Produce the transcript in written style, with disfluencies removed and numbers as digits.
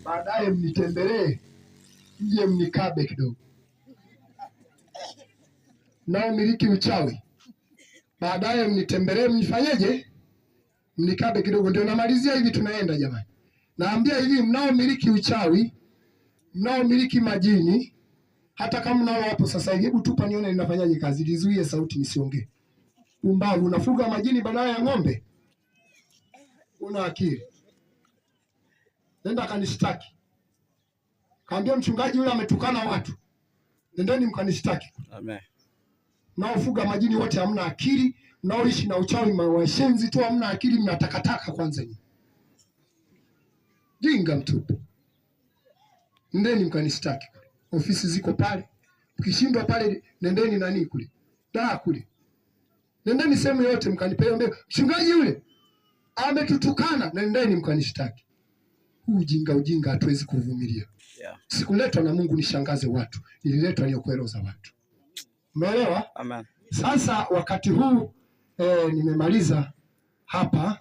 baadaye mnitembelee, mje mnikabe kidogo. Nao miliki uchawi, baadaye mnitembelee, mnifanyeje? Mnikabe kidogo. Ndio namalizia hivi, tunaenda jamani. Naambia hivi, mnao miliki uchawi, mnao miliki majini, hata kama mnao hapo sasa hivi, hebu tupa nione ninafanyaje kazi, lizuie sauti nisiongee. Umbavu, unafuga majini badala ya ng'ombe? Una akili? Nenda kanishtaki. Kaambia mchungaji yule ametukana watu. Nendeni mkanishtaki. Amen. Mnaofuga majini wote hamna akili, mnaoishi na uchawi mawashenzi tu hamna akili, mnatakataka kwanza nyinyi. Jinga mtupu. Nendeni mkanishtaki. Ofisi ziko pale. Ukishindwa pale nendeni nani kule? Kule. Nendeni sehemu yote mkanipea mbele. Mchungaji yule ametutukana, nendeni mkanishtaki. Ujinga hatuwezi kuvumilia. Yeah. Sikuletwa na Mungu nishangaze watu. Nililetwa ni kueleza watu. Umeelewa? Amen. Sasa wakati huu nimemaliza hapa